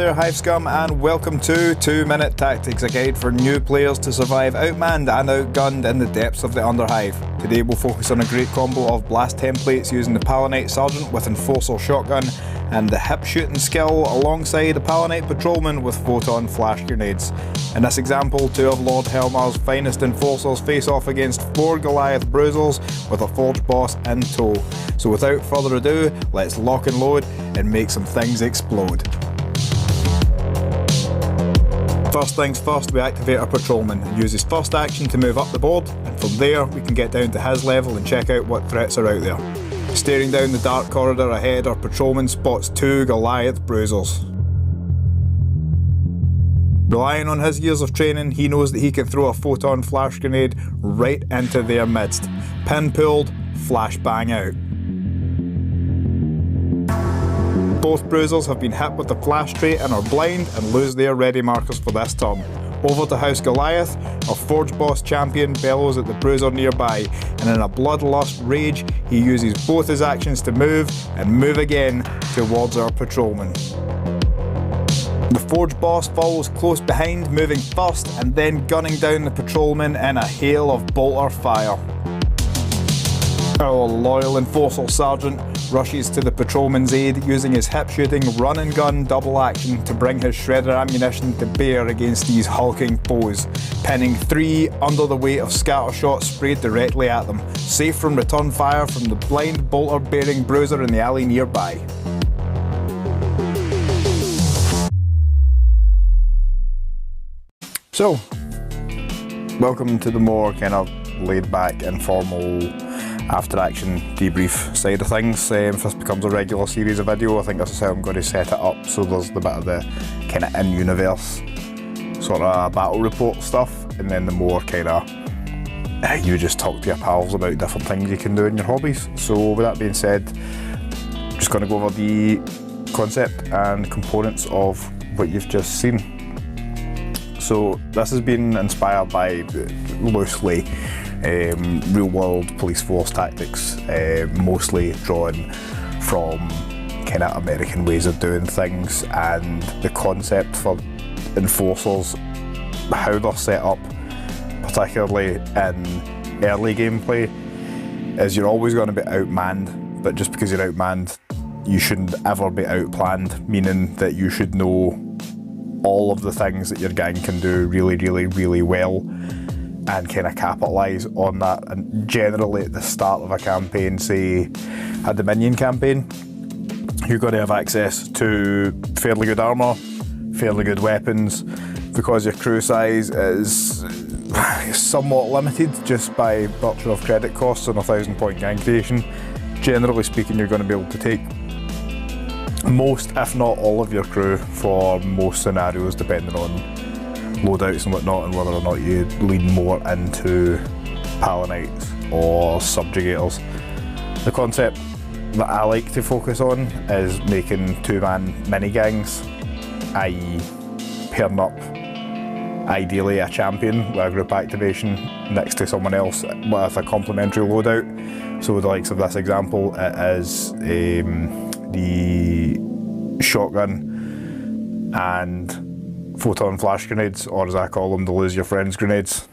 there, Hive Scum, and welcome to 2 Minute Tactics, a guide for new players to survive outmanned and outgunned in the depths of the Underhive. Today we'll focus on a great combo of blast templates using the Palanite Sergeant with Enforcer Shotgun and the hip shooting skill alongside a Palanite Patrolman with Photon Flash Grenades. In this example, 2 of Lord Helmar's finest Enforcers face off against 4 Goliath Bruisers with a Forge Boss in tow. So without further ado, let's lock and load and make some things explode. First things first, we activate our Patrolman and use his first action to move up the board, and from there we can get down to his level and check out what threats are out there. Staring down the dark corridor ahead, our Patrolman spots 2 Goliath Bruisers. Relying on his years of training, he knows that he can throw a Photon Flash Grenade right into their midst. Pin pulled, flash bang out. Both Bruisers have been hit with the flash trait and are blind and lose their ready markers for this turn. Over to House Goliath, our Forge Boss champion bellows at the Bruiser nearby, and in a bloodlust rage, he uses both his actions to move and move again towards our Patrolman. The Forge Boss follows close behind, moving first and then gunning down the Patrolman in a hail of bolter fire. Our loyal Enforcer Sergeant rushes to the Patrolman's aid using his hip shooting run and gun double action to bring his shredder ammunition to bear against these hulking foes, pinning 3 under the weight of scatter shots sprayed directly at them, safe from return fire from the blind bolter bearing Bruiser in the alley nearby. So, welcome to the more kind of laid back, informal after action debrief side of things. If this becomes a regular series of video, I think this is how I'm going to set it up, so there's the bit of the kind of in-universe sort of battle report stuff, and then the more kind of you just talk to your pals about different things you can do in your hobbies. So with that being said, I'm just going to go over the concept and components of what you've just seen. So this has been inspired by loosely real world police force tactics, mostly drawn from kind of American ways of doing things, and the concept for enforcers, how they're set up, particularly in early gameplay, is you're always going to be outmanned, but just because you're outmanned, you shouldn't ever be outplanned, meaning that you should know all of the things that your gang can do really well and kind of capitalise on that. And generally at the start of a campaign, say a Dominion campaign, you're going to have access to fairly good armour, fairly good weapons, because your crew size is somewhat limited just by virtue of credit costs and 1,000 point gang creation. Generally speaking, you're going to be able to take most, if not all, of your crew for most scenarios, depending on loadouts and whatnot, and whether or not you lean more into Palanites or Subjugators. The concept that I like to focus on is making 2-man mini gangs, i.e. pairing up ideally a champion with a group activation next to someone else with a complementary loadout. So the likes of this example, it is the shotgun and Photon Flash Grenades, or as I call them, the lose your friends grenades,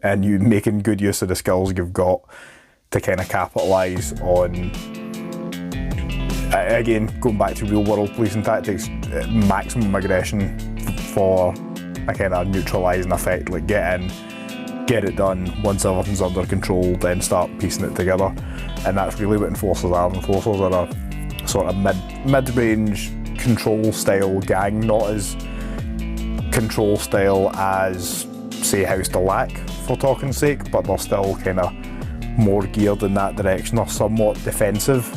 and you making good use of the skills you've got to kind of capitalise on, again, going back to real world policing tactics, maximum aggression for a kind of neutralising effect, like get in, get it done, once everything's under control, then start piecing it together. And that's really what Enforcers are. Enforcers are a sort of mid-range control style gang, not as control style as say House Delac for talking sake, but they're still kind of more geared in that direction. They're somewhat defensive,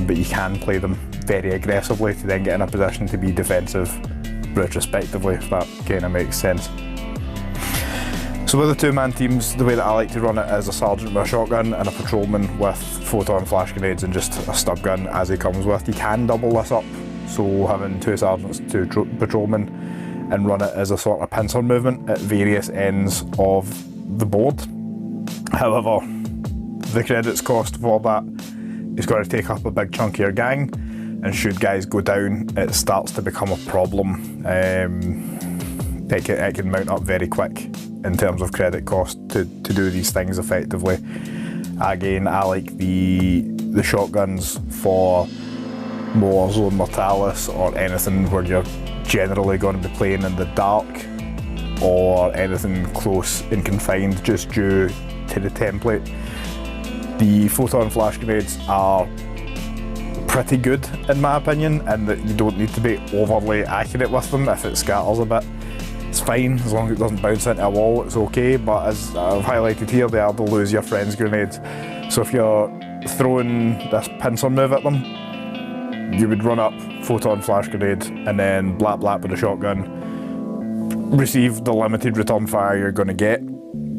but you can play them very aggressively to then get in a position to be defensive retrospectively, if that kind of makes sense. So with the 2-man teams, the way that I like to run it is a sergeant with a shotgun and a patrolman with Photon Flash Grenades and just a stub gun as he comes with. You can double this up, so having 2 sergeants, 2 patrolmen, and run it as a sort of pincer movement at various ends of the board. However, the credits cost for that is going to take up a big chunk of your gang, and should guys go down, it starts to become a problem. It can mount up very quick in terms of credit cost to do these things effectively. Again, I like the shotguns for more Zone Mortalis or anything where you're generally going to be playing in the dark, or anything close and confined just due to the template. The photon flash grenades are pretty good in my opinion, and that you don't need to be overly accurate with them. If it scatters a bit, it's fine, as long as it doesn't bounce into a wall, it's okay. But as I've highlighted here, they are the lose your friends grenades. So if you're throwing this pincer move at them, you would run up, photon flash grenade, and then blap blap with a shotgun, receive the limited return fire you're going to get.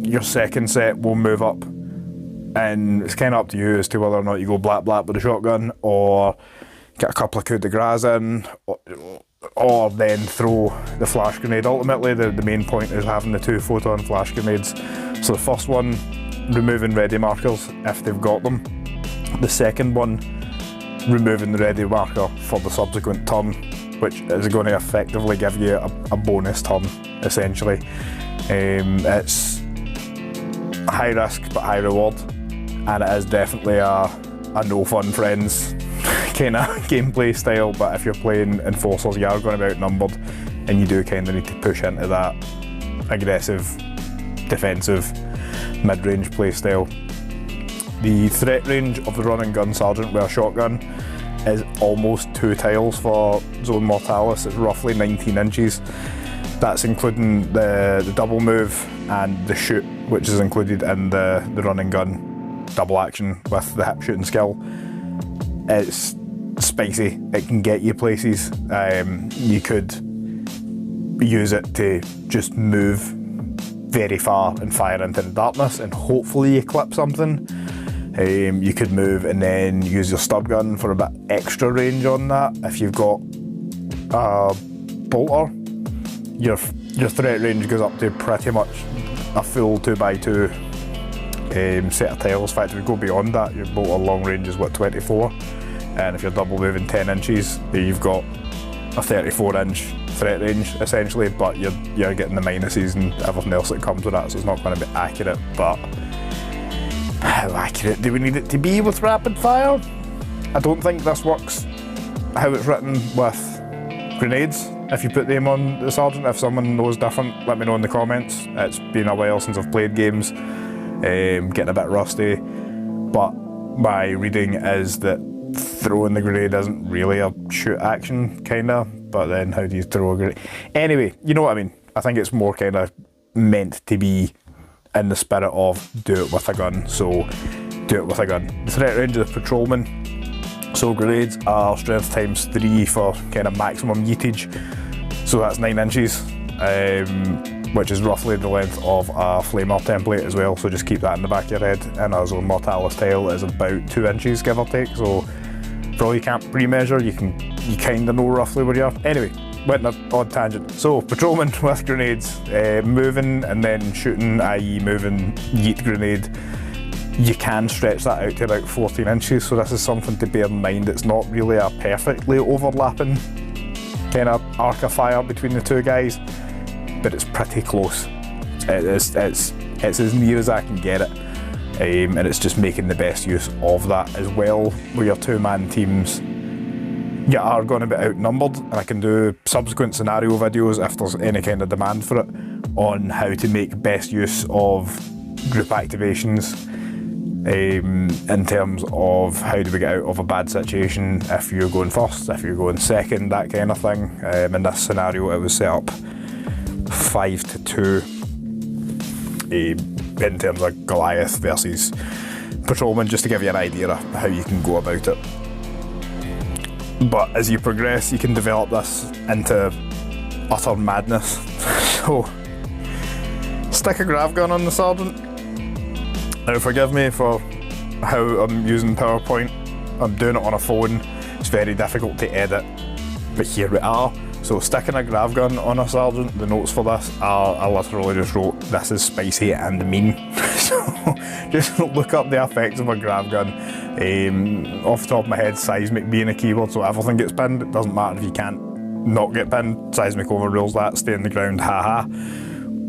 Your second set will move up, and it's kind of up to you as to whether or not you go blap blap with a shotgun, or get a couple of coup de grace in, or then throw the flash grenade. Ultimately, the main point is having the 2 photon flash grenades. So the first one, removing ready markers if they've got them. The second one, removing the ready marker for the subsequent turn, which is going to effectively give you a bonus turn, essentially. It's high risk but high reward, and it is definitely a no fun friends kind of gameplay style. But if you're playing Enforcers, you are going to be outnumbered, and you do kind of need to push into that aggressive, defensive, mid-range play style. The threat range of the running gun sergeant with a shotgun is almost 2 tiles for Zone Mortalis. It's roughly 19 inches. That's including the double move and the shoot, which is included in the running gun double action with the hip shooting skill. It's spicy, it can get you places. You could use it to just move very far and fire into the darkness and hopefully you clip something. You could move and then use your stub gun for a bit extra range on that. If you've got a bolter, your threat range goes up to pretty much a full 2x2 set of tiles. In fact, if you go beyond that, your bolter long range is what, 24, and if you're double moving 10 inches, you've got a 34-inch threat range essentially, but you're getting the minuses and everything else that comes with that, so it's not going to be accurate. But how accurate do we need it to be with rapid fire? I don't think this works how it's written with grenades. If you put them on the sergeant, if someone knows different, let me know in the comments. It's been a while since I've played games, getting a bit rusty, but my reading is that throwing the grenade isn't really a shoot action kinda, but then how do you throw a grenade? Anyway, you know what I mean. I think it's more kind of meant to be in the spirit of do it with a gun, so do it with a gun. The threat range of the patrolman, so grenades are strength times 3 for kind of maximum yeetage, so that's 9 inches, which is roughly the length of a flamer template as well, so just keep that in the back of your head. And a Zone Mortalis tile is about 2 inches give or take, so for all you can't pre-measure, you kind of know roughly where you are. Anyway, went on an odd tangent. So, patrolman with grenades, moving and then shooting, i.e. moving yeet grenade, you can stretch that out to about 14 inches, so this is something to bear in mind. It's not really a perfectly overlapping kind of arc of fire between the two guys, but it's pretty close. It's as near as I can get it, and it's just making the best use of that as well. With your 2-man teams, you are going to be outnumbered, and I can do subsequent scenario videos if there's any kind of demand for it on how to make best use of group activations, in terms of how do we get out of a bad situation if you're going first, if you're going second, that kind of thing. In this scenario it was set up 5-2 in terms of Goliath versus patrolman, just to give you an idea of how you can go about it. But as you progress, you can develop this into utter madness. So, stick a grav gun on the sergeant. Now forgive me for how I'm using PowerPoint. I'm doing it on a phone. It's very difficult to edit, but here we are. So sticking a grav gun on a sergeant, the notes for this are, I literally just wrote, this is spicy and mean. So just look up the effects of a grav gun. Off the top of my head, seismic being a keyword, so everything gets pinned. It doesn't matter if you can't not get pinned. Seismic overrules that, stay on the ground, haha.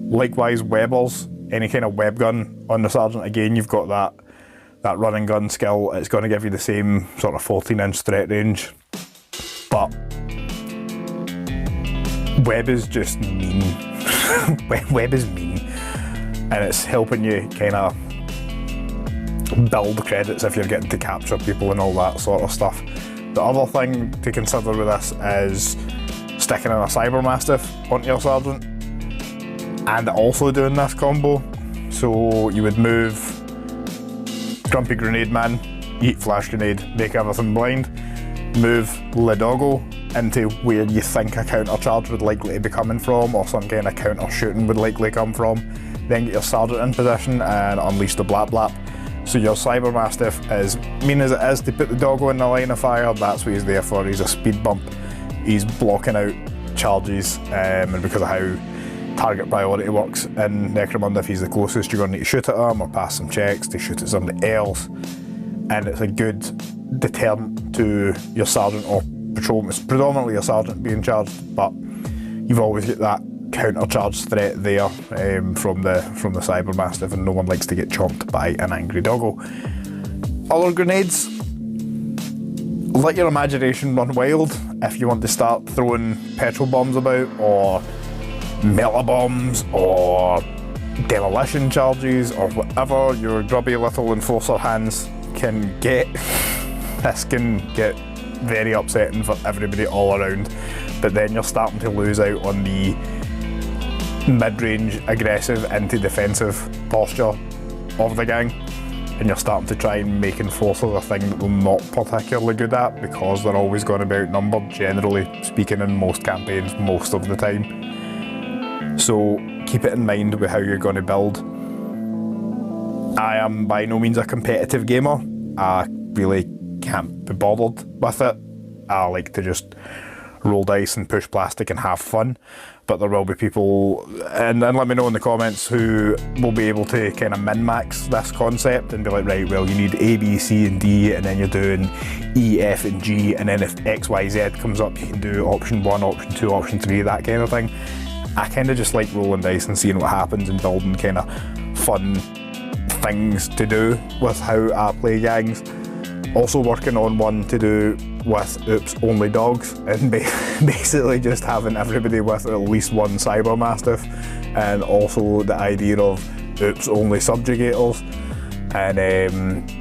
Likewise, webbers, any kind of web gun on the sergeant, again you've got that running gun skill. It's going to give you the same sort of 14-inch threat range, but web is just mean. Web is mean, and it's helping you kind of build credits if you're getting to capture people and all that sort of stuff. The other thing to consider with this is sticking in a cyber mastiff onto your sergeant and also doing this combo. So you would move Grumpy Grenade Man, eat flash grenade, make everything blind, move Lidoggo into where you think a counter charge would likely to be coming from, or some kind of counter shooting would likely come from, then get your sergeant in position and unleash the Blap Blap. So your cyber mastiff, as mean as it is to put the doggo in the line of fire, that's what he's there for. He's a speed bump, he's blocking out charges, and because of how target priority works in Necromunda, if he's the closest, you're going to need to shoot at him or pass some checks to shoot at somebody else, and it's a good deterrent to your sergeant or patrolman. It's predominantly your sergeant being charged, but you've always got that counter charge threat there from the cyber mastiff, and no one likes to get chomped by an angry doggo. Other grenades, let your imagination run wild. If you want to start throwing petrol bombs about, or melta bombs, or demolition charges, or whatever your grubby little enforcer hands can get, this can get very upsetting for everybody all around. But then you're starting to lose out on the mid-range aggressive into defensive posture of the gang, and you're starting to try and make enforcers a thing that they're not particularly good at, because they're always going to be outnumbered, generally speaking, in most campaigns most of the time. So keep it in mind with how you're going to build. I am by no means a competitive gamer. I really can't be bothered with it. I like to just roll dice and push plastic and have fun. But there will be people, and let me know in the comments, who will be able to kind of min-max this concept and be like, right, well, you need A, B, C and D, and then you're doing E, F and G, and then if X, Y, Z comes up, you can do option 1, option 2, option 3, that kind of thing. I kind of just like rolling dice and seeing what happens and building kind of fun things to do with how I play gangs. Also working on one to do with Oops Only Dogs, and basically just having everybody with at least one cyber mastiff, and also the idea of Oops Only Subjugators, and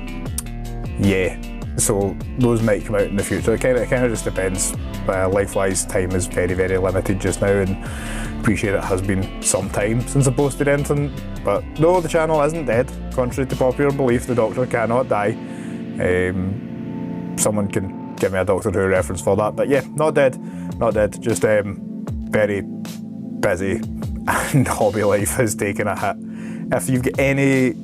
yeah, so those might come out in the future. It kind of just depends. Life-wise, time is very, very limited just now, and appreciate it has been some time since I posted anything. But no, the channel isn't dead. Contrary to popular belief, the Doctor cannot die. Someone can give me a Doctor Who reference for that, but yeah, not dead, just very busy, and hobby life has taken a hit. If you've got any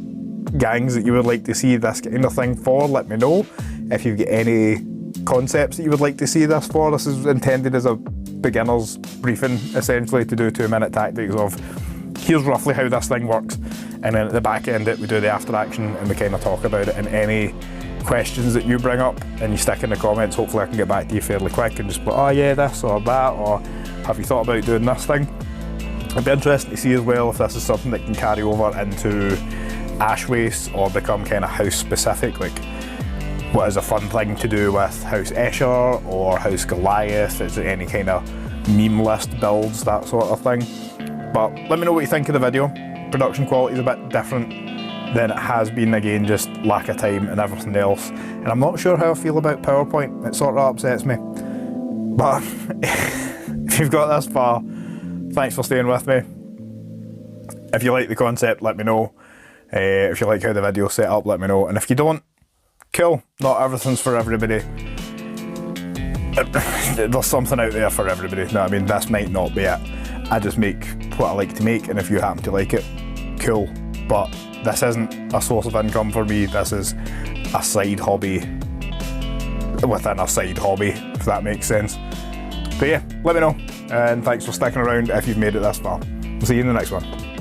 gangs that you would like to see this kind of thing for, let me know. If you've got any concepts that you would like to see this for, this is intended as a beginner's briefing, essentially, to do 2-minute tactics of here's roughly how this thing works, and then at the back end we do the after action and we kind of talk about it, and any questions that you bring up and you stick in the comments, hopefully I can get back to you fairly quick and just be like, oh yeah, this or that, or have you thought about doing this thing? It'd be interesting to see as well if this is something that can carry over into Ash Waste or become kind of house specific, like what is a fun thing to do with House Escher or House Goliath, is there any kind of meme list builds, that sort of thing. But let me know what you think of the video. Production quality is a bit different than it has been, again, just lack of time and everything else. And I'm not sure how I feel about PowerPoint, it sort of upsets me. But if you've got this far, thanks for staying with me. If you like the concept, let me know. If you like how the video's set up, let me know. And if you don't, cool, not everything's for everybody. There's something out there for everybody, you know what I mean? This might not be it. I just make what I like to make, and if you happen to like it, cool. But this isn't a source of income for me, this is a side hobby within a side hobby, if that makes sense. But yeah, let me know, and thanks for sticking around if you've made it this far. We'll see you in the next one.